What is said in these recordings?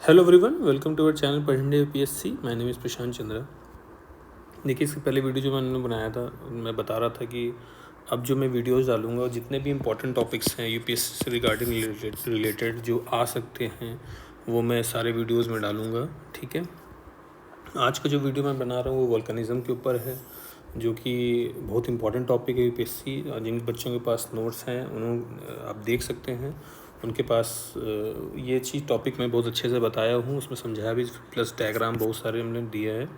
Hello everyone, welcome to our channel पढ़ेंगे UPSC. My name is Prashant Chandra. देखिए, इससे पहले वीडियो जो मैंने बनाया था, मैं बता रहा था कि अब जो मैं वीडियोस डालूंगा, जितने भी इंपॉर्टेंट टॉपिक्स हैं यूपीएससी से रिगार्डिंग रिलेटेड जो आ सकते हैं, वो मैं सारे वीडियोस में डालूंगा। ठीक है। आज का जो वीडियो मैं बना रहा हूँ वो वोल्केनिज्म के ऊपर है, जो कि बहुत इंपॉर्टेंट टॉपिक है यूपीएससी। जिन बच्चों के पास नोट्स हैं आप देख सकते हैं, उनके पास ये चीज़ टॉपिक मैं बहुत अच्छे से बताया हूँ, उसमें समझाया भी, प्लस डायग्राम बहुत सारे हमने दिए हैं।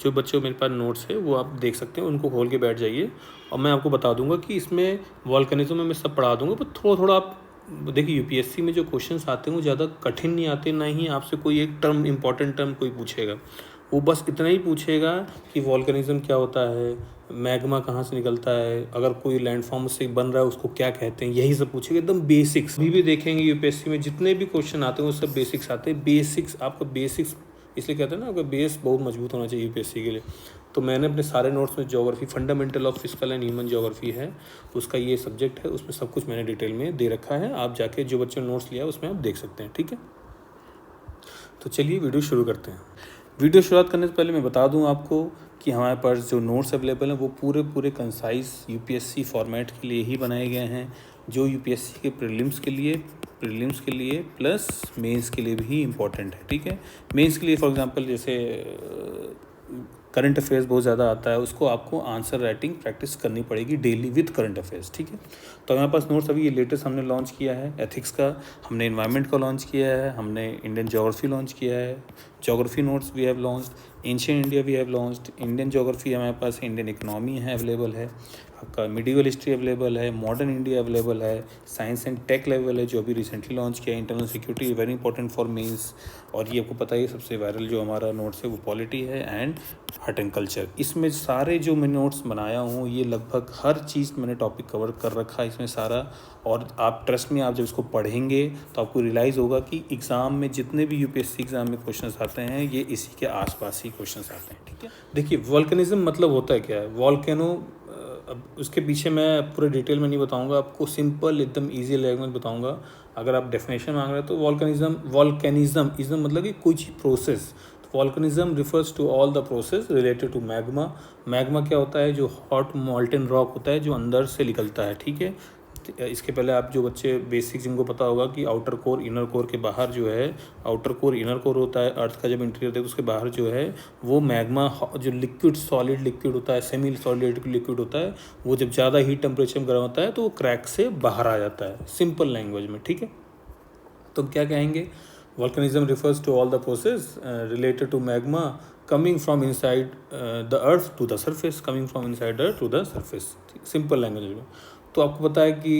जो बच्चों मेरे पास नोट्स है वो आप देख सकते हैं, उनको खोल के बैठ जाइए और मैं आपको बता दूंगा कि इसमें वोल्केनिज्म में मैं सब पढ़ा दूंगा, पर थोड़ा थोड़ा आप देखिए। यूपीएससी में जो क्वेश्चंस आते हैं वो ज़्यादा कठिन नहीं आते, ना ही आपसे कोई एक टर्म इंपॉर्टेंट टर्म कोई पूछेगा। वो बस इतना ही पूछेगा कि वोल्केनिज्म क्या होता है, मैग्मा कहाँ से निकलता है, अगर कोई लैंडफॉर्म से बन रहा है उसको क्या कहते हैं, यही सब पूछेगा। एकदम बेसिक्स भी देखेंगे यूपीएससी में जितने भी क्वेश्चन आते हैं वो सब बेसिक्स आते हैं। बेसिक्स आपका बेसिक्स इसलिए कहते हैं ना, आपका बेस बहुत मजबूत होना चाहिए यूपीएससी के लिए। तो मैंने अपने सारे नोट्स में geography, fundamental of physical and human geography है, उसका ये सब्जेक्ट है, उसमें सब कुछ मैंने डिटेल में दे रखा है। आप जाके जो बच्चों ने नोट्स लिया है उसमें आप देख सकते हैं। ठीक है, तो चलिए वीडियो शुरू करते हैं। वीडियो शुरुआत करने से पहले मैं बता दूं आपको कि हमारे पास जो नोट्स अवेलेबल हैं वो पूरे कंसाइज यूपीएससी फॉर्मेट के लिए ही बनाए गए हैं, जो यूपीएससी के प्रीलिम्स के लिए प्लस मेंस के लिए भी इम्पॉर्टेंट है। ठीक है। मेंस के लिए फॉर एग्जांपल जैसे करंट अफेयर्स बहुत ज़्यादा आता है, उसको आपको आंसर राइटिंग प्रैक्टिस करनी पड़ेगी डेली विद करंट अफेयर्स। ठीक है। तो हमारे पास नोट्स अभी ये लेटेस्ट हमने लॉन्च किया है एथिक्स का, हमने एनवायरनमेंट का लॉन्च किया है, हमने इंडियन ज्योग्राफी लॉन्च किया है, geography notes we have launched, ancient India we have launched, Indian geography हमारे पास है, इंडियन इकोनॉमी है अवेलेबल है, आपका मिडिवल हिस्ट्री अवेलेबल है, मॉडर्न इंडिया अवेलेबल है, साइंस एंड टेक लेवल है जो अभी रिसेंटली लॉन्च किया है, internal security very important for mains, और ये आपको पता है सबसे वायरल जो हमारा नोट्स है वो पॉलिटी है एंड आर्ट एंड कल्चर। इसमें सारे जो मैं नोट्स बनाया हूँ ये लगभग हर चीज़ मैंने टॉपिक कवर कर रखा है इसमें सारा। और आप ट्रस्ट में, आप जब इसको पढ़ेंगे तो आपको रियलाइज़ होगा कि एग्ज़ाम में जितने भी यूपीएससी एग्ज़ाम में क्वेश्चंस आते हैं ये इसी के आसपास ही क्वेश्चंस आते हैं। ठीक है। देखिए, वोल्केनिज्म मतलब होता है क्या है, वॉल्केनो। अब उसके पीछे मैं पूरे डिटेल में नहीं बताऊंगा, आपको सिंपल एकदम इजी लैंग्वेज बताऊंगा। अगर आप डेफिनेशन मांग रहे हैं तो वॉल्केनिज्म इज्म मतलब कि कुछ process. Volcanism refers to all the process related to magma. Magma क्या होता है, जो हॉट मॉल्टेन रॉक होता है जो अंदर से निकलता है। ठीक है। इसके पहले आप जो बच्चे बेसिक जिनको पता होगा कि आउटर कोर इनर कोर के बाहर जो है, आउटर कोर इनर कोर होता है अर्थ का जब इंटीरियर होता है, उसके बाहर जो है वो मैग्मा जो लिक्विड सॉलिड लिक्विड होता है, सेमी सॉलिड लिक्विड होता है, वो जब ज़्यादा हीट टेम्परेचर में गर्म होता है तो वो क्रैक से बाहर आ जाता है, सिंपल लैंग्वेज में। ठीक है। तो क्या कहेंगे, volcanism refers to all the process related to magma coming from inside the earth to the surface, coming from inside earth to the surface, simple language में। तो आपको पता है कि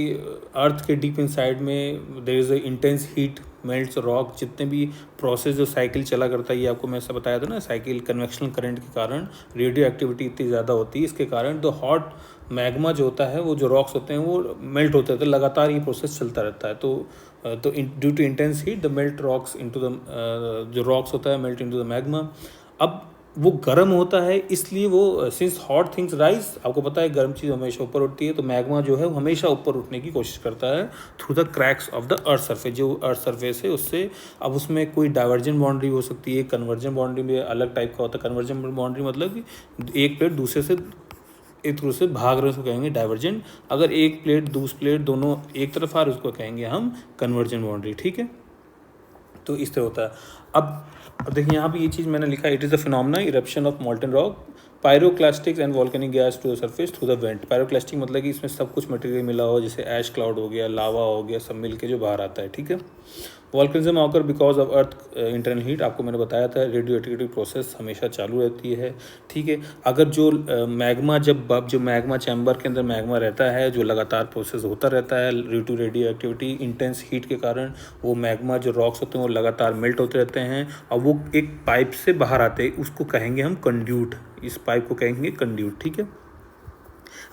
अर्थ के डीप इनसाइड में there is a intense heat melts rock. जितने भी प्रोसेस जो साइकिल चला करता है, ये आपको मैं ऐसा बताया था ना, साइकिल कन्वेक्शनल करंट के कारण रेडियो एक्टिविटी इतनी ज़्यादा होती है, इसके कारण द हॉट मैग्मा जो होता है, वो जो रॉक्स होते हैं वो मेल्ट होते रहते हैं, लगातार ये प्रोसेस चलता रहता है। तो due to intense heat the melt rocks into the, जो रॉक्स होता है मेल्ट इनटू द मैग्मा। अब वो गर्म होता है, इसलिए वो सिंस हॉट थिंग्स राइज, आपको पता है गर्म चीज़ हमेशा ऊपर उठती है, तो मैग्मा जो है वो हमेशा ऊपर उठने की कोशिश करता है through the cracks of the earth surface. जो अर्थ सरफेस है उससे, अब उसमें कोई डाइवर्जेंट बाउंड्री हो सकती है, कन्वर्जन बाउंड्री भी अलग टाइप का होता है। कन्वर्जन बाउंड्री मतलब कि एक प्लेट दूसरे से एक तरह से भाग रहे हैं, उसको कहेंगे डाइवर्जेंट। अगर एक प्लेट दूसरी प्लेट दोनों एक तरफ आ रहे उसको कहेंगे हम कन्वर्जन बाउंड्री। ठीक है। तो इस तरह होता है। अब देखिए, यहाँ पे ये चीज़ मैंने लिखा, it is the phenomena eruption of molten rock pyroclastics and volcanic gas to the surface through the vent. Pyroclastic मतलब कि इसमें सब कुछ मटेरियल मिला हो, जैसे ऐश क्लाउड हो गया, लावा हो गया, सब मिल के जो बाहर आता है। ठीक है। Volcanism occur because of earth internal heat, आपको मैंने बताया था रेडियो एक्टिविटी प्रोसेस हमेशा चालू रहती है। ठीक है। अगर जो मैग्मा जो मैग्मा चैम्बर के अंदर मैग्मा रहता है, जो लगातार प्रोसेस होता रहता है due to radioactivity intense heat के कारण, वो मैग्मा जो रॉक्स होते हैं वो लगातार मेल्ट होते रहते हैं और वो एक पाइप से बाहर आते हैं, उसको कहेंगे हम कंड्यूट। इस पाइप को कहेंगे कंड्यूट। ठीक है।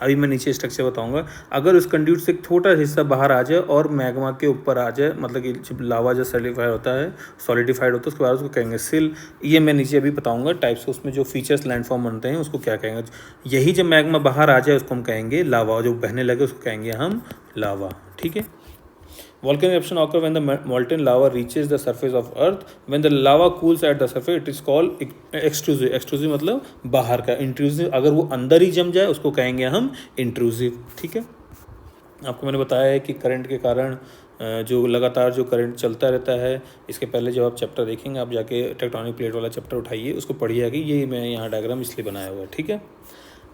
अभी मैं नीचे स्ट्रक्चर बताऊंगा। अगर उस कंड्यूट से एक छोटा हिस्सा बाहर आ जाए और मैग्मा के ऊपर आ जाए, मतलब कि जब लावा जो सॉलिडिफाइड होता है उसके बाद उसको कहेंगे सिल। ये मैं नीचे अभी बताऊंगा टाइप्स, उसमें जो फीचर्स लैंडफॉर्म बनते हैं उसको क्या कहेंगे। यही जब मैग्मा बाहर आ जाए उसको हम कहेंगे लावा, जो बहने लगे उसको कहेंगे हम लावा। ठीक है। Volcanic eruption occur when the molten lava reaches the surface of earth. When the lava cools at the surface, it is called extrusive. Extrusive मतलब बाहर का. Intrusive अगर वो अंदर ही जम जाए उसको कहेंगे हम intrusive. ठीक है. आपको मैंने बताया है कि करंट के कारण जो लगातार जो करंट चलता रहता है, इसके पहले जब आप चैप्टर देखेंगे आप जाके टेक्टोनिक प्लेट वाला चैप्टर उठाइए, उसको पढ़िए कि ये मैं यहाँ डायग्राम इसलिए बनाया हुआ है. ठीक है.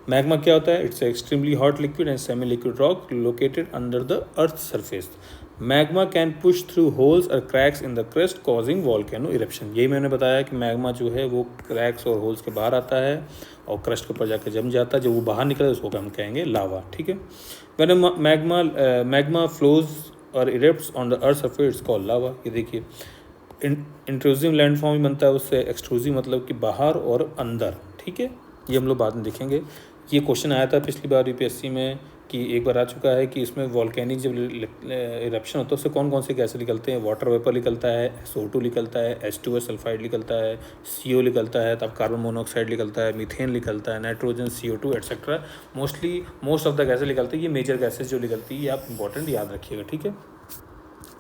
मैग्मा क्या होता है? It's extremely hot liquid and semi liquid rock located under the earth surface. Magma can push through holes और cracks in the crust causing volcano eruption. यही मैंने बताया कि मैग्मा जो है वो क्रैक्स और होल्स के बाहर आता है और क्रस्ट के ऊपर जाकर जम जाता है. जब वो बाहर निकले उसको हम कहेंगे लावा. ठीक है. व्हेन मैग्मा फ्लोज और erupts on the earth surface it's called lava. ये देखिए इंट्रूसिव लैंडफॉर्म भी बनता है उससे. एक्सट्रूसिव मतलब कि बाहर और अंदर. ठीक है. ये हम लोग बाद में देखेंगे. ये क्वेश्चन आया था पिछली बार यूपीएससी में कि एक बार आ चुका है कि इसमें वॉल्केनिक जब इरप्शन होता है उससे कौन कौन से गैसें निकलते हैं. वाटर वेपर निकलता है, SO2 निकलता है, H2O सल्फाइड निकलता है, CO निकलता है, तब कार्बन मोनोऑक्साइड निकलता है, मीथेन निकलता है, nitrogen, CO2 etcetera. Most of the गैसें निकलती है. ये मेजर गैसेज जो निकलती है ये आप इंपॉर्टेंट याद रखिएगा. ठीक है.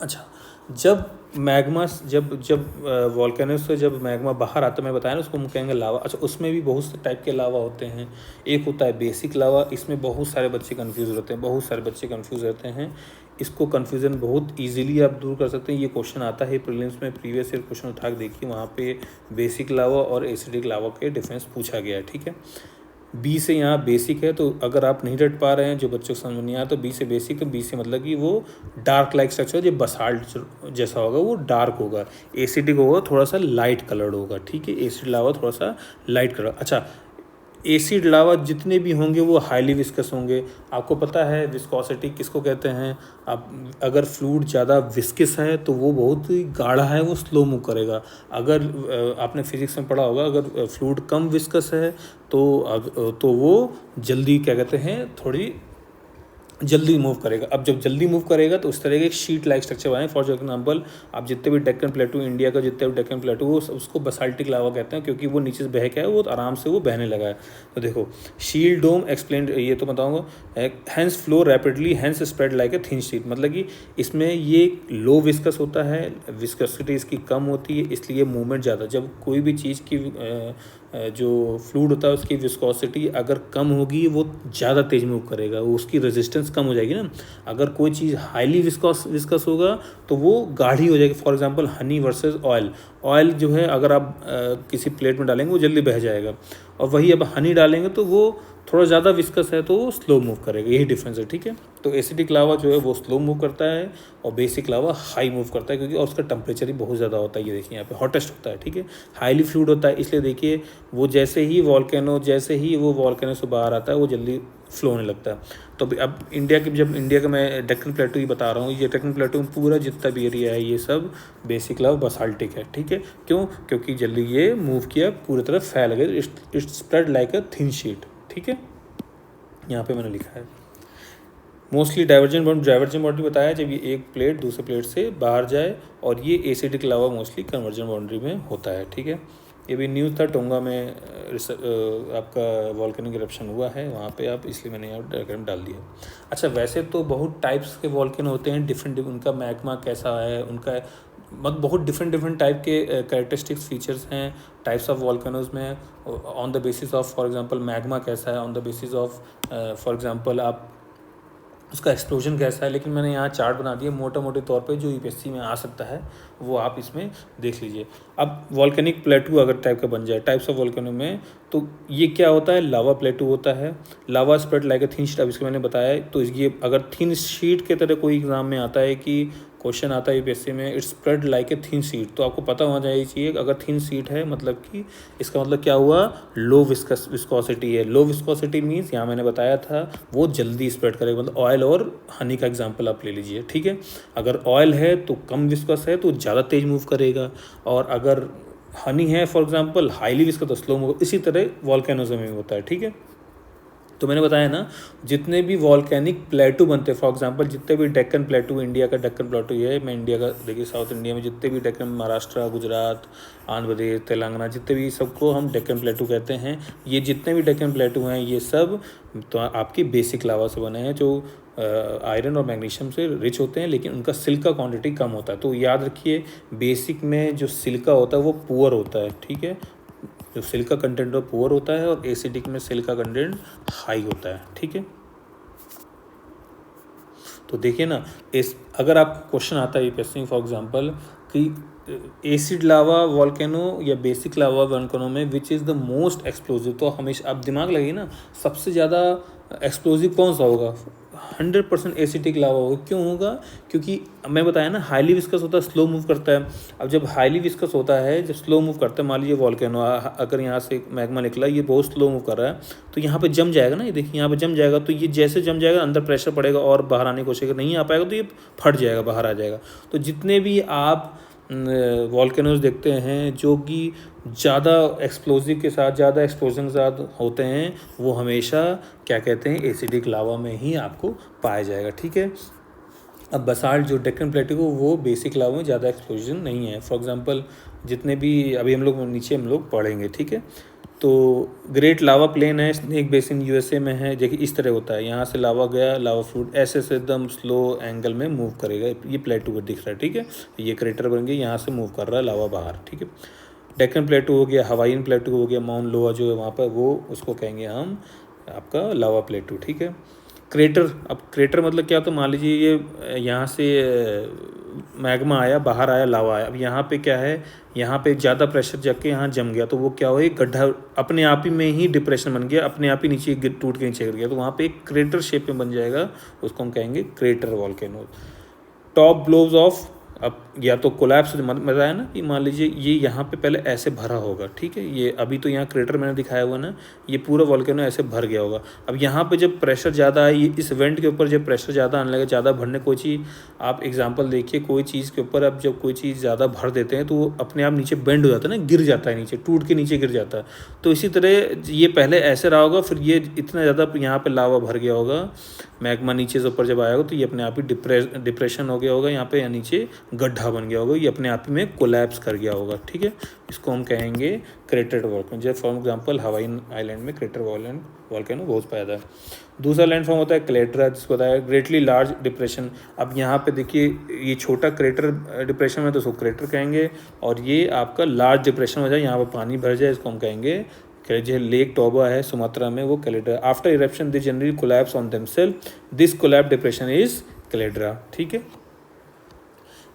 अच्छा, जब मैग्मा जब वॉल्केनो से जब मैग्मा बाहर आता है, मैं बताया ना उसको हम कहेंगे लावा. अच्छा, उसमें भी बहुत से टाइप के लावा होते हैं. एक होता है बेसिक लावा. इसमें बहुत सारे बच्चे कंफ्यूज रहते हैं. इसको कन्फ्यूज़न बहुत इजीली आप दूर कर सकते हैं. ये क्वेश्चन आता है प्रीलिम्स में. प्रीवियस ईयर क्वेश्चन उठा के देखिए, वहाँ पे बेसिक लावा और एसिडिक लावा के डिफरेंस पूछा गया है. ठीक है. बी से यहाँ बेसिक है, तो अगर आप नहीं रट पा रहे हैं, जो बच्चों को समझ में नहीं आया, तो बी से बेसिक. तो बी से मतलब कि वो डार्क लाइक स्ट्रक्चर, जो बसाल्ट जैसा होगा वो डार्क होगा. एसिडिक होगा थोड़ा सा लाइट कलर्ड होगा. ठीक है. एसिड लावा थोड़ा सा लाइट कलर. अच्छा, एसिड लावा जितने भी होंगे वो हाईली विस्कस होंगे. आपको पता है विस्कोसिटी किसको कहते हैं? आप अगर फ्लूइड ज़्यादा विस्कस है तो वो बहुत ही गाढ़ा है, वो स्लो मूव करेगा. अगर आपने फिजिक्स में पढ़ा होगा, अगर फ्लूइड कम विस्कस है तो वो जल्दी क्या कहते हैं, थोड़ी जल्दी मूव करेगा. अब जब जल्दी मूव करेगा तो उस तरह के एक शीट लाइक स्ट्रक्चर बनाए. फॉर एग्जांपल, आप जितने भी डेक्कन प्लेटू, इंडिया का जितने भी डेक्कन प्लेटू, वो उसको बसाल्टिक लावा कहते हैं, क्योंकि वो नीचे से बह के है, वो आराम से वो बहने लगा है. तो देखो, शील डोम एक्सप्लेन, ये तो बताऊंगा. Hence flow rapidly, hence spread like a thin sheet. मतलब कि इसमें ये लो विस्कस होता है, विस्कसिटी इसकी कम होती है, इसलिए मूवमेंट ज़्यादा. जब कोई भी चीज़ की जो फ्लूइड होता है उसकी विस्कोसिटी अगर कम होगी वो ज़्यादा तेज मूव करेगा, वो उसकी रेजिस्टेंस कम हो जाएगी ना. अगर कोई चीज़ हाईली विस्कस होगा तो वो गाढ़ी हो जाएगी. For example Honey versus oil जो है, अगर आप किसी प्लेट में डालेंगे वो जल्दी बह जाएगा, और वही अब हनी डालेंगे तो वो थोड़ा ज़्यादा विस्कस है तो वो स्लो मूव करेगा. यही डिफरेंस है. ठीक है. तो एसिडिक लावा जो है वो स्लो मूव करता है और बेसिक लावा हाई मूव करता है, क्योंकि और उसका टेम्परेचर ही बहुत ज़्यादा होता है. ये देखिए यहाँ पे हॉटेस्ट होता है. ठीक है. हाईली फ्लूइड होता है, इसलिए देखिए वो जैसे ही वो वॉल्केनो से बाहर आता है वो जल्दी फ्लो होने लगता है. तो अब इंडिया का मैं डेक्कन प्लेटू ही बता रहा हूँ. ये डेक्कन प्लेटू में पूरा जितना भी एरिया है ये सब बेसिक लावा बसाल्टिक है. ठीक है. क्यों? क्योंकि जल्दी ये मूव किया, पूरी तरह फैल गए. It spread like a thin sheet. ठीक है. यहाँ पे मैंने लिखा है मोस्टली डाइवर्जेंट बाउंड्री बताया जब ये एक प्लेट दूसरे प्लेट से बाहर जाए, और ये acidic lava mostly conversion boundary में होता है. ठीक है. ये भी न्यूज़ था, टोंगा में आपका वॉल्केनिक इरप्शन हुआ है वहाँ पे, आप इसलिए मैंने यहाँ डायग्राम डाल दिया. अच्छा, वैसे तो बहुत टाइप्स के वॉल्केनो होते हैं, डिफरेंट उनका मैग्मा कैसा है, उनका बहुत डिफरेंट टाइप के कैरेक्टरिस्टिक्स फीचर्स हैं टाइप्स ऑफ वॉल्केनोज में, on the basis of for example magma कैसा है, on the basis of for example आप उसका एक्सप्लोजन कैसा है. लेकिन मैंने यहाँ चार्ट बना दिया मोटे तौर पे जो यूपीएससी में आ सकता है वो आप इसमें देख लीजिए. अब वॉल्केनिक प्लेटू अगर टाइप का बन जाए, टाइप्स ऑफ वॉल्केनो में, तो ये क्या होता है? लावा प्लेटू होता है. Lava spread like a thin sheet. अब इसको मैंने बताया, तो ये अगर थिन शीट के तरह कोई एग्जाम में आता है कि क्वेश्चन आता है यूपीएससी में, it's spread like a thin sheet, तो आपको पता होना चाहिए अगर थिन शीट है मतलब कि इसका मतलब क्या हुआ? लो विस्कोसिटी है. लो विस्कोसिटी मीन्स यहाँ मैंने बताया था वो जल्दी स्प्रेड करेगा. मतलब ऑयल और हनी का एग्जांपल आप ले लीजिए. ठीक है. अगर ऑयल है तो कम विस्कस है तो ज़्यादा तेज मूव करेगा, और अगर हनी है फॉर एग्जांपल हाईली विस्कस तो स्लो मूव. इसी तरह वॉल्केनोज में होता है. ठीक है. तो मैंने बताया ना, जितने भी वॉल्केनिक प्लेटू बनते हैं, फॉर एग्जांपल जितने भी डेक्कन प्लेटू, इंडिया का डेक्कन प्लेटू है, मैं इंडिया का देखिए साउथ इंडिया में जितने भी डेक्कन, महाराष्ट्र, गुजरात, आंध्र प्रदेश, तेलंगाना, जितने भी सबको हम डेक्कन प्लेटू कहते हैं. ये जितने भी डेक्कन प्लेटू हैं ये सब तो आपकी बेसिक लावा से बने हैं, जो आयरन और मैग्नीशियम से रिच होते हैं, लेकिन उनका सिल्का क्वांटिटी कम होता है। तो याद रखिए, बेसिक में जो सिल्का होता है वो पुअर होता है, ठीक है, जो सिल्का कंटेंट वो पुअर होता है, और एसिडिक में सिल्का कंटेंट हाई होता है, ठीक है। तो देखिए ना, इस अगर आप क्वेश्चन आता है यूपीएससी फॉर एग्जांपल कि एसिड लावा वॉल्केनो या बेसिक लावा वॉल्केनो में which is the most explosive, तो हमेशा आप दिमाग लगे ना, सबसे ज़्यादा एक्सप्लोजिव कौन सा होगा? 100% एसिटिक लावा होगा। क्यों होगा? क्योंकि मैं बताया ना, हाईली विस्कस होता है, स्लो मूव करता है। अब जब हाईली विस्कस होता है, जब स्लो मूव करता है, मान लीजिए वॉल्केनो अगर यहाँ से मैग्मा निकला, ये बहुत स्लो मूव कर रहा है, तो यहाँ पे जम जाएगा ना, ये देखिए यहाँ पे जम जाएगा, तो ये जैसे जम जाएगा अंदर प्रेशर पड़ेगा और बाहर आने की कोशिश करेगा, नहीं आ पाएगा तो ये फट जाएगा, बाहर आ जाएगा। तो जितने भी आप वॉल्केनोज देखते हैं जो कि ज़्यादा एक्सप्लोजिव के साथ, ज़्यादा एक्सप्लोजन के साथ होते हैं, वो हमेशा क्या कहते हैं, एसिडिक लावा में ही आपको पाया जाएगा, ठीक है। अब बसाल्ट जो डेक्कन प्लेटू, वो बेसिक लावा में ज़्यादा एक्सप्लोजन नहीं है। फॉर एग्जांपल जितने भी अभी हम लोग पढ़ेंगे, ठीक है। तो ग्रेट लावा प्लेन है, स्नेक बेसिन यूएसए में है। देखिए इस तरह होता है, यहाँ से लावा गया, लावा फ्लूड ऐसे से एकदम स्लो एंगल में मूव करेगा, ये प्लेटू पर दिख रहा है, ठीक है। ये क्रेटर बन गया, यहाँ से मूव कर रहा है लावा बाहर, ठीक है। डेक्कन प्लेटू हो गया, हवाईन प्लेटू हो गया, माउंट लोआ जो है वहाँ पर, वो उसको कहेंगे हम आपका लावा प्लेटू, ठीक है। क्रेटर, अब क्रेटर मतलब क्या? तो मान लीजिए ये यहाँ से मैग्मा आया, बाहर आया, लावा आया, अब यहाँ पे क्या है, यहाँ पे ज़्यादा प्रेशर जाके यहाँ जम गया, तो वो क्या हो, एक गड्ढा अपने आप ही में ही डिप्रेशन बन गया, अपने आप ही नीचे टूट के नीचे गिर गया, तो वहाँ पे एक क्रेटर शेप में बन जाएगा, उसको हम कहेंगे क्रेटर वॉल्केनो। टॉप ब्लोव्स ऑफ, अब या तो कोलैप्स बताया ना कि मान लीजिए ये यहाँ पे पहले ऐसे भरा होगा, ठीक है, ये अभी तो यहाँ क्रेटर मैंने दिखाया हुआ ना, ये पूरा वॉल्केनो ऐसे भर गया होगा। अब यहाँ पे जब प्रेशर ज़्यादा है, ये इस वेंट के ऊपर जब प्रेशर ज़्यादा आने लगे, ज़्यादा भरने, कोई चीज़ आप एग्जांपल देखिए, कोई चीज़ के ऊपर अब जब कोई चीज़ ज़्यादा भर देते हैं तो वो अपने आप नीचे बेंड हो जाता है ना, गिर जाता है नीचे, टूट के नीचे गिर जाता है। तो इसी तरह ये पहले ऐसे रहा होगा, फिर ये इतना ज़्यादा यहाँ पर लावा भर गया होगा, मैग्मा नीचे से ऊपर जब आया होगा, तो ये अपने आप ही डिप्रेशन हो गया होगा यहाँ पे, या नीचे गड्ढा बन गया होगा, ये अपने आप ही में कोलैप्स कर गया होगा, ठीक है। इसको हम कहेंगे क्रेटेड वॉल्केनो। जैसे फॉर एग्जांपल हवाईन आइलैंड में क्रेटर वॉल्केनो बहुत पैदा है। दूसरा लैंडफॉर्म होता है क्लेड्रा, जिसको होता है ग्रेटली लार्ज डिप्रेशन। अब यहाँ पे देखिए, ये छोटा क्रेटर डिप्रेशन में तो उसको क्रेटर कहेंगे, और ये आपका लार्ज डिप्रेशन हो जाए, यहाँ पर पानी भर जाए, इसको हम कहेंगे जो लेक टोबा है सुमात्रा में, वो caldera. After eruption they generally collapse on themselves, this collapse depression is caldera, ठीक है।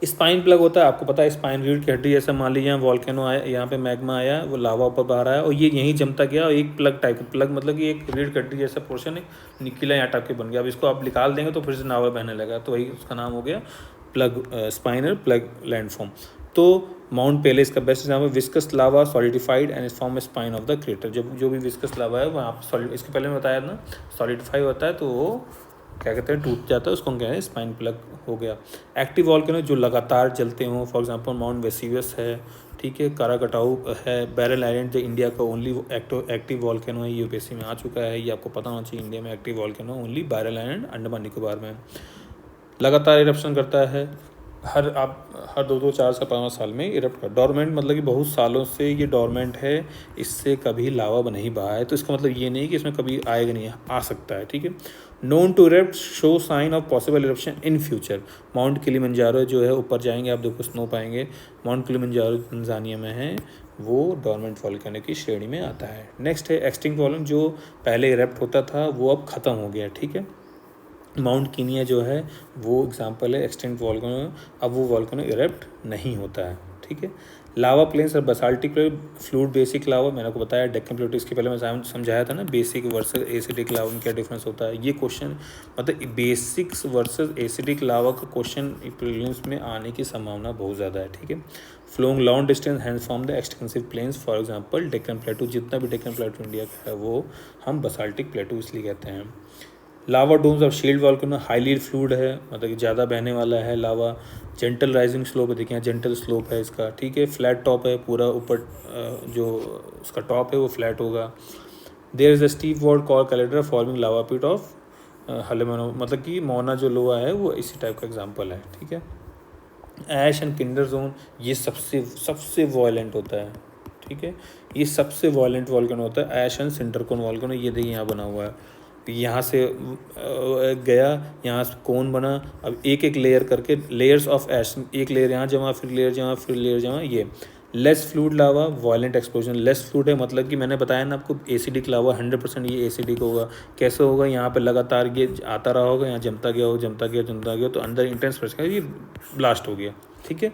स्पाइन प्लग होता है, आपको पता है, स्पाइन रीढ़ की हड्डी जैसा, मान लीजिए यहाँ वॉल्केनो आया, यहाँ पे मैग्मा आया, वो लावा ऊपर बाहर आया और ये यहीं जमता गया, और एक प्लग टाइप, प्लग मतलब कि एक रीढ़ की हड्डी जैसा पोर्शन एक निकला यहाँ टाइप के बन गया। अब इसको आप निकाल देंगे तो फिर से नावा बहने लगा, तो वही उसका नाम हो गया प्लग, स्पाइनल प्लग लैंडफॉर्म। तो माउंट पेलेस का best example, viscous lava solidified and form spine of the crater. जब जो भी विस्कस लावा है वहाँ सॉलिड, इसके पहले मैं बताया ना, सॉलिडिफाई होता है तो वो क्या कहते हैं, टूट जाता है, उसको हम कहते हैं स्पाइन प्लग हो गया। एक्टिव वॉल्केनो जो लगातार जलते हों, फॉर एग्जांपल माउंट वेसिवियस है, ठीक है, काराकटाऊ है, बैरल आइलैंड जो इंडिया का ओनली एक्टिव वॉल्केनो है, यूपीएससी में आ चुका है, ये आपको पता होना चाहिए। इंडिया में active volcano only barrel island, Andaman Nicobar में लगातार इरप्शन करता है, हर 2-2, 4 से 5 साल में इरप्ट कर। डोरमेंट मतलब कि बहुत सालों से ये डोरमेंट है, इससे कभी लावा नहीं बहा है, तो इसका मतलब ये नहीं कि इसमें कभी आएगा नहीं, आ सकता है, ठीक है। Known to erupt, show sign of possible eruption in future. Mount Kilimanjaro जो है, ऊपर जाएंगे आप देखो स्नो पाएंगे, माउंट किलिमंजारो तंजानिया में है, वो डोरमेंट वॉल्केनो की श्रेणी में आता है। नेक्स्ट है एक्सटिंक्ट वॉल्केनो, जो पहले इरप्ट होता था वो अब ख़त्म हो गया, ठीक है। माउंट कीनिया जो है वो एग्जांपल है एक्सटिंक्ट वॉल्केनो, अब वो वॉल्केनो इरप्ट नहीं होता है, ठीक है। लावा प्लेन्स और बसाल्टिक फ्लूइड बेसिक लावा, मैंने आपको बताया डेक्कन प्लेटू, इसके पहले मैं समझाया था ना, बेसिक वर्सेस एसिडिक लावा में क्या डिफरेंस होता है। ये क्वेश्चन मतलब बेसिक्स वर्सेस एसिडिक लावा का क्वेश्चन प्रीलिम्स में आने की संभावना बहुत ज़्यादा है, ठीक है। Flowing long distance hence from the extensive plains, for example Deccan plateau, जितना भी डेक्कन प्लेटू इंडिया का है वो हम बसाल्टिक प्लेटू इसलिए कहते हैं। लावा डोम्स और शील्ड वॉल्केनो हाईली फ्लूइड है, मतलब कि ज़्यादा बहने वाला है लावा। जेंटल राइजिंग स्लोप है, देखिए जेंटल स्लोप है इसका, ठीक है। फ्लैट टॉप है, पूरा ऊपर जो उसका टॉप है वो फ्लैट होगा। There is a steep walled call caldera forming lava pit of Halemaumau, मतलब कि मोना जो लोआ है वो इसी टाइप का एग्जाम्पल है, ठीक है। ऐश एंड किंडर जोन, ये सबसे वॉयलेंट होता है, ठीक है, ये सबसे वॉयलेंट वॉल्केनो होता है, ऐश एंड सिंटरकोन वॉल्केनो, ये देखिए यहाँ बना हुआ है। यहाँ से गया, यहाँ से कोन बना। अब एक एक लेयर करके, लेयर्स ऑफ ऐश, एक लेयर यहाँ जमा, फिर लेयर जमा, फिर लेयर जमा। ये लेस फ्लूइड लावा, वायलेंट एक्सप्लोजन। लेस फ्लूइड है मतलब कि मैंने बताया ना आपको एसिडिक लावा 100% ये एसिडिक होगा। कैसे होगा, यहाँ पे लगातार ये आता रहा होगा, यहाँ जमता गया हो, जमता गया, जमता गया, तो अंदर इंटेंस प्रेशर ये ब्लास्ट हो गया। ठीक है।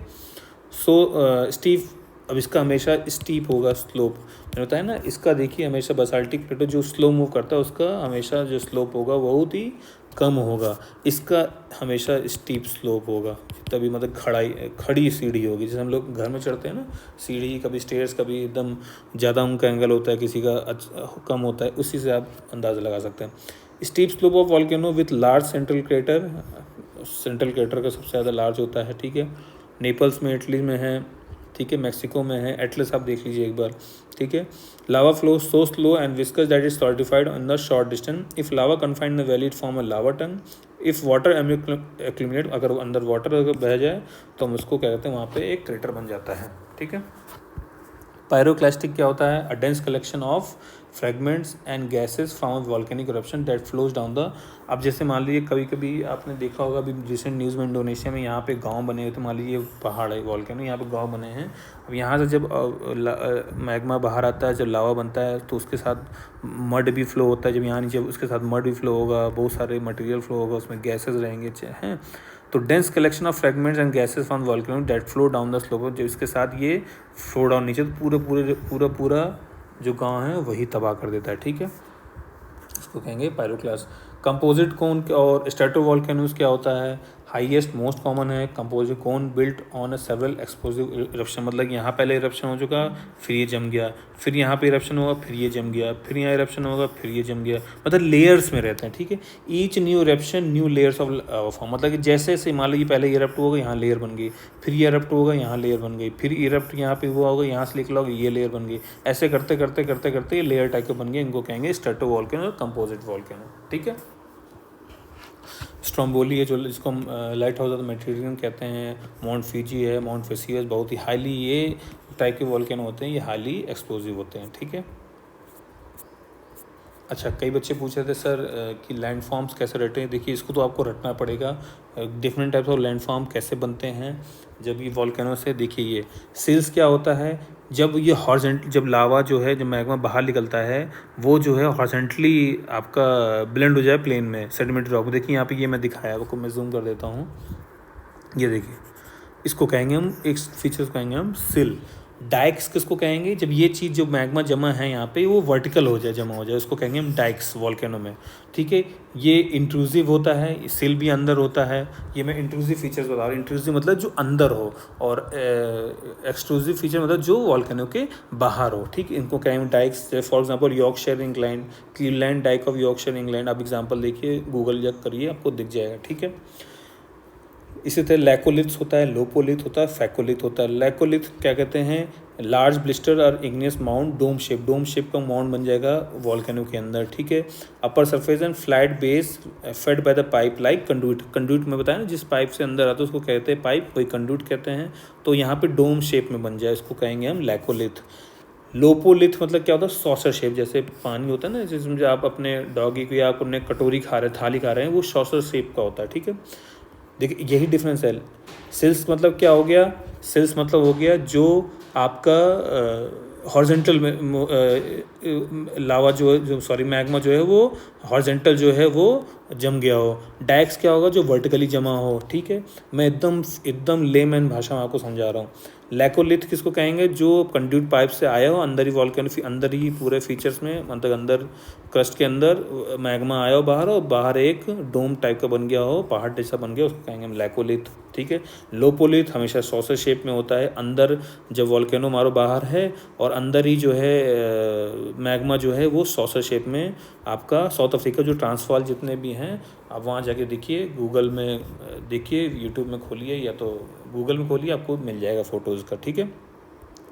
सो स्टीप, अब इसका हमेशा स्टीप होगा, स्लोप मैंने बताया ना। इसका देखिए हमेशा बसाल्टिक प्लेटो जो स्लो मूव करता है उसका हमेशा जो स्लोप होगा बहुत ही कम होगा। इसका हमेशा स्टीप स्लोप होगा, तभी मतलब खड़ी सीढ़ी होगी। जैसे हम लोग घर में चढ़ते हैं ना सीढ़ी, कभी स्टेयर्स, कभी एकदम ज़्यादा उनका एंगल होता है, किसी का कम होता है, उसी से आप अंदाज़ा लगा सकते हैं। Steep slope of volcano with large central crater, central crater का सबसे ज़्यादा लार्ज होता है। ठीक है। नेपल्स में, इटली में है। ठीक है। मैक्सिको में है। एटलस आप देख लीजिए एक बार। ठीक है। Lava flow so slow and viscous that is solidified on the short distance. If lava confined the valley it form a lava tongue. If water accumulate, अगर अंदर वाटर अगर बह जाए तो हम उसको क्या कहते हैं, वहाँ पे एक क्रेटर बन जाता है। ठीक है। पायरोक्लास्टिक क्या होता है, a dense collection of fragments and gases from volcanic eruption that flows down the. अब जैसे मान लीजिए कभी कभी आपने देखा होगा अभी रिसेंट न्यूज़ में, इंडोनेशिया में यहाँ पे गांव बने हुए थे। मान लीजिए पहाड़ है वॉल्केनो, यहाँ पे गांव बने हैं। अब यहाँ से जब मैग्मा बाहर आता है, जब लावा बनता है तो उसके साथ मड भी फ्लो होता है। जब यहाँ नीचे उसके साथ मड भी फ्लो होगा, बहुत सारे मटेरियल फ्लो होगा, उसमें गैसेज रहेंगे हैं। तो dense collection of fragments and gases from volcano that flow down the slope, जब इसके साथ ये फ्लो डाउन नीचे तो पूरा जो गांव है वही तबाह कर देता है। ठीक है। इसको कहेंगे पायरोक्लास्ट। कंपोजिट कोन और स्ट्रेटोवॉल्केनोस क्या होता है, हाईएस्ट मोस्ट कॉमन है composite cone built on a several explosive eruption. मतलब यहाँ पहले इरप्शन हो चुका, फिर ये जम गया, फिर यहाँ पे इरप्शन होगा, फिर ये जम गया, फिर यहाँ इरप्शन होगा, फिर ये जम गया। मतलब लेयर्स में रहते हैं। ठीक है। Each new eruption new layers of form, मतलब कि जैसे जैसे मान लीजिए पहले इरप्ट होगा, यहाँ लेयर बन गई, फिर ये इरप्ट होगा, यहाँ लेयर बन गई, फिर इरप्ट यहाँ पे हुआ होगा, यहाँ से निकला होगा, ये लेयर बन गई। ऐसे करते करते करते करते ये लेयर टाइप के बन गए। इनको कहेंगे स्ट्रेटोवॉल्केनो और कंपोजिट वॉल्केनो। ठीक है। स्ट्रोम्बोली है जो, जिसको हम light house of the Mediterranean कहते हैं। माउंट फिजी है, माउंट वेसुवियस, बहुत ही हाईली ये टाइप के वॉल्केनो होते हैं, ये हाईली एक्सप्लोसिव होते हैं। ठीक है। अच्छा, कई बच्चे पूछ रहे थे सर कि लैंड फॉर्म्स कैसे रटे हैं। देखिए इसको तो आपको रटना पड़ेगा, different types of land form कैसे बनते हैं जब ये वॉल्केनो से। देखिए ये सिल्स क्या होता है, जब ये जब लावा जो है, जब मैग्मा बाहर निकलता है, वो जो है हॉरिजॉन्टली आपका ब्लेंड हो जाए प्लेन में सेडिमेंट्री रॉक। देखिए यहाँ पे ये मैं दिखाया आपको, मैं जूम कर देता हूँ। ये देखिए, इसको कहेंगे हम, एक फीचर्स को कहेंगे हम सिल। डाइक्स किसको कहेंगे, जब ये चीज़ जो मैग्मा जमा है यहाँ पे वो वर्टिकल हो जाए, जमा हो जाए, उसको कहेंगे हम डाइक्स वॉल्केनो में। ठीक है। ये इंट्रूसिव होता है, सिल भी अंदर होता है। ये मैं इंट्रूसिव फीचर्स बता रहा हूँ। इंट्रूसिव मतलब जो अंदर हो, और एक्सक्लूसिव फीचर मतलब जो वॉल्केनो के बाहर हो। ठीक। इनको कहेंगे dykes. For example Yorkshire incline, Cleveland dyke of Yorkshire England. आप एग्जाम्पल देखिए, गूगल जब करिए आपको दिख जाएगा। ठीक है। इसी तरह लैकोलिथ्स होता है, लोपोलिथ होता है, फैकोलिथ होता है। लैकोलिथ क्या कहते हैं, लार्ज ब्लिस्टर और इग्नियस माउंट, डोम शेप का माउंट बन जाएगा वॉल्केनो के अंदर। ठीक है। Upper surface and flat base fed by the pipe like conduit. Conduit में बताया ना, जिस पाइप से अंदर आता है उसको कहते हैं पाइप, वही कंडुइट कहते हैं। तो यहाँ पे डोम शेप में बन जाए, इसको कहेंगे हम लैकोलिथ। लोपोलिथ मतलब क्या होता है, सॉसर शेप, जैसे पानी होता है ना, जिसमें जो आप अपने डॉगी को या आप अपने कटोरी खा रहे हैं, थाली खा रहे हैं, वो सॉसर शेप का होता है। ठीक है। देखिए यही डिफरेंस है। सिल्स मतलब क्या हो गया, सिल्स मतलब हो गया जो आपका हॉरिजॉन्टल में लावा जो है, जो सॉरी मैग्मा जो है वो हॉरिजॉन्टल जो है वो जम गया हो। डाइक्स क्या होगा, जो वर्टिकली जमा हो। ठीक है। मैं एकदम लेमैन भाषा में आपको समझा रहा हूँ। लैकोलिथ किसको कहेंगे, जो कंड्यूट पाइप से आया हो, अंदर ही वॉल्केनो, अंदर ही पूरे फीचर्स में, मतलब अंदर क्रस्ट के अंदर मैग्मा आया हो बाहर, और बाहर एक डोम टाइप का बन गया हो, पहाड़ जैसा बन गया, उसको कहेंगे हम लैकोलिथ। ठीक है। लोपोलिथ हमेशा सॉसर शेप में होता है, अंदर जब वॉल्केनो मारो बाहर है, और अंदर ही जो है मैग्मा जो है वो सॉसर शेप में। आपका साउथ अफ्रीका जो ट्रांसफॉल जितने भी हैं, आप वहाँ जाके देखिए, गूगल में देखिए, यूट्यूब में खोलिए, या तो गूगल में खोलिए, आपको मिल जाएगा फोटोज़ का। ठीक है।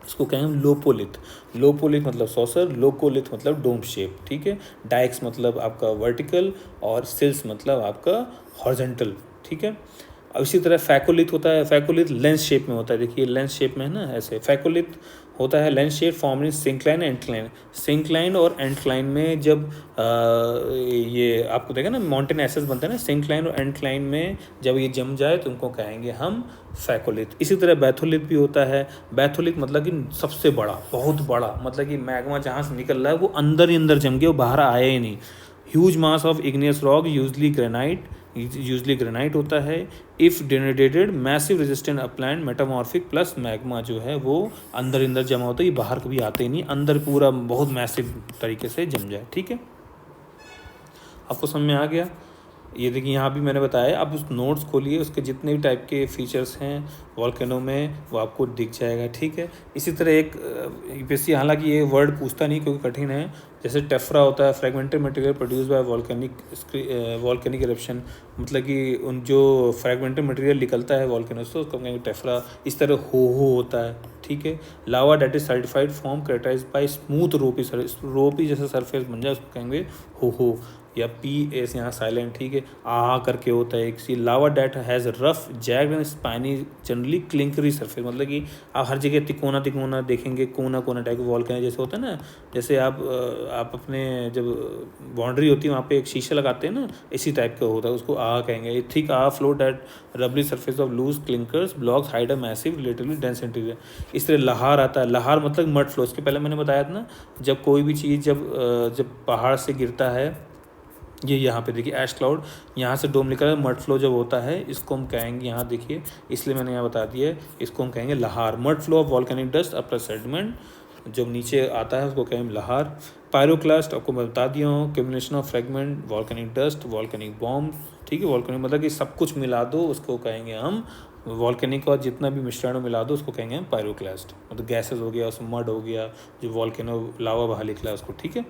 इसको कहें हम लोपोलिथ। लोपोलिथ मतलब सॉसर, लोकोलिथ मतलब डोम शेप। ठीक है। डाइक्स मतलब आपका वर्टिकल, और सिल्स मतलब आपका हॉरिजॉन्टल। ठीक है। अब इसी तरह फैकोलिथ होता है। फैकोलिथ लेंस शेप में होता है। देखिए लेंस शेप में है ना, ऐसे फैकोलिथ होता है lens shaped form in syncline anticline. Syncline और एंटलाइन में जब ये आपको देखा ना माउंटेन एसेस बनते हैं ना, सिंक्लाइन और एंटलाइन में जब ये जम जाए तो उनको कहेंगे हम फैकोलिथ। इसी तरह बैथोलिथ भी होता है। बैथोलिथ मतलब कि सबसे बड़ा, बहुत बड़ा, मतलब कि मैग्मा जहाँ से निकल रहा है वो अंदर ही अंदर जम गया, वो बाहर आया ही नहीं। Huge mass of igneous rock usually granite होता है। If denudated massive resistant upland metamorphic plus magma जो है वो अंदर जमा होता है, ये बाहर कभी आते ही नहीं, अंदर पूरा बहुत मैसिव तरीके से जम जाए। ठीक है, आपको समझ में आ गया। ये देखिए यहाँ भी मैंने बताया, आप उस नोट्स खोलिए, उसके जितने भी टाइप के फीचर्स हैं वॉल्केनो में वो आपको दिख जाएगा। ठीक है, इसी तरह एक यूपीएससी हालांकि ये वर्ड पूछता नहीं क्योंकि कठिन है, जैसे टेफ्रा होता है, fragmented material produce by volcanic eruption, मतलब कि उन जो फ्रेगमेंटेड मटेरियल निकलता है वॉल्केनो से उसको कहेंगे टेफ्रा। इस तरह हो होता है। ठीक है, lava that is certified form characterize by smooth ropy जैसा सरफेस बन जाए उसको कहेंगे हो, या पी एस यहाँ साइलेंट। ठीक है, आ करके होता है एक सी। Lava that has rough jagged and spiny generally clinkery surface, मतलब कि आप हर जगह तिकोना देखेंगे, कोना टाइप वॉल्केनो जैसे होता है ना, जैसे आप अपने जब बाउंड्री होती है वहाँ पे एक शीशा लगाते हैं ना, इसी टाइप का होता है, उसको आ कहेंगे। Thick aa flow that rubbly surface of loose clinkers blocks hide a massive relatively dense interior. इस तरह लहार आता है। लहार मतलब मड फ्लो, इसके पहले मैंने बताया था ना, जब कोई भी चीज़ जब पहाड़ से गिरता है, ये यहाँ पे देखिए ऐश क्लाउड, यहाँ से डोम निकल मड फ्लो जब होता है इसको हम कहेंगे, यहाँ देखिए इसलिए मैंने यहाँ बता दिया है, इसको हम कहेंगे Lahar. Mud flow of volcanic dust upper sediment जब नीचे आता है उसको कहेंगे लहार। पायरोक्लास्ट आपको मैं बता दिया हूँ, communication of fragment, volcanic dust, volcanic bomb. ठीक है, वॉल्केनिक मतलब कि सब कुछ मिला दो उसको कहेंगे हम, वॉल्केनिक का जितना भी मिश्रण मिला दो उसको कहेंगे हम पायरोक्लास्ट, मतलब गैसेस हो गया, उसमें मड हो गया, जो वॉल्केनो लावा बाहर निकला उसको। ठीक है,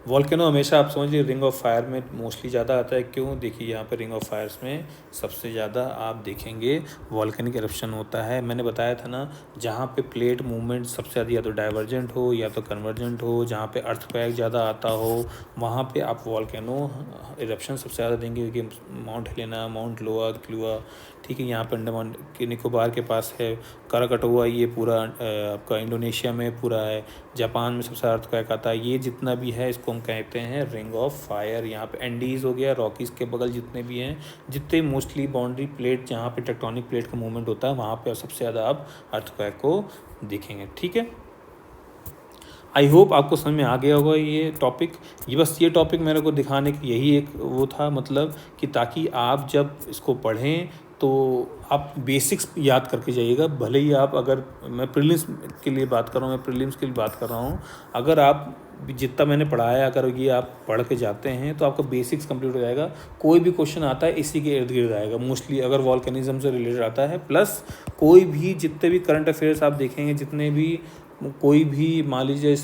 वॉल्केनो हमेशा आप समझ लीजिए रिंग ऑफ फायर में मोस्टली ज़्यादा आता है। क्यों? देखिए यहाँ पर रिंग ऑफ फायर्स में सबसे ज़्यादा आप देखेंगे वॉल्केनिक एरप्शन होता है। मैंने बताया था ना, जहाँ पे प्लेट मूवमेंट सबसे ज़्यादा या तो डाइवर्जेंट हो या तो कन्वर्जेंट हो, जहाँ पे अर्थक्वेक ज़्यादा आता हो वहाँ पे आप वॉल्केनो एरप्शन सबसे ज़्यादा देंगे, क्योंकि माउंट हेलेना, माउंट लोआ, क्लूआ, ठीक है, यहाँ पर अंडमान के निकोबार के पास है, कराकटुआ, ये पूरा आपका इंडोनेशिया में पूरा है, जापान में सबसे अर्थक्वेक आता है। ये जितना भी है इसको हम कहते हैं रिंग ऑफ फायर। यहाँ पे एंडीज़ हो गया, रॉकीज़ के बगल जितने भी हैं, जितने मोस्टली बाउंड्री प्लेट जहाँ पे टेक्टोनिक प्लेट का मूवमेंट होता है वहाँ पे सबसे ज़्यादा आप अर्थक्वेक को देखेंगे। ठीक है, आई होप आपको समझ में आ गया होगा ये टॉपिक। ये टॉपिक मेरे को दिखाने की यही एक वो था, मतलब कि ताकि आप जब इसको पढ़ें तो आप बेसिक्स याद करके जाइएगा। भले ही आप, अगर मैं प्रीलिम्स के लिए बात कर रहा हूँ, अगर आप जितना मैंने पढ़ाया अगर ये आप पढ़ के जाते हैं तो आपका बेसिक्स कंप्लीट हो जाएगा। कोई भी क्वेश्चन आता है इसी के इर्द गिर्द आएगा मोस्टली, अगर वॉल्केनिज्म से रिलेटेड आता है, प्लस कोई भी जितने भी करंट अफेयर्स आप देखेंगे, जितने भी कोई भी मान लीजिए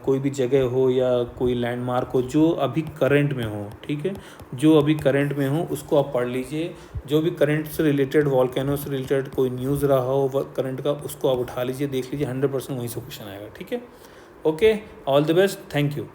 कोई भी जगह हो या कोई लैंडमार्क हो जो अभी करंट में हो, ठीक है, जो अभी करंट में हो उसको आप पढ़ लीजिए। जो भी करंट से रिलेटेड, वॉल्केनो से रिलेटेड कोई न्यूज़ रहा हो करंट का, उसको आप उठा लीजिए, देख लीजिए, 100% वहीं से क्वेश्चन आएगा। ठीक है, okay, all the best, thank you.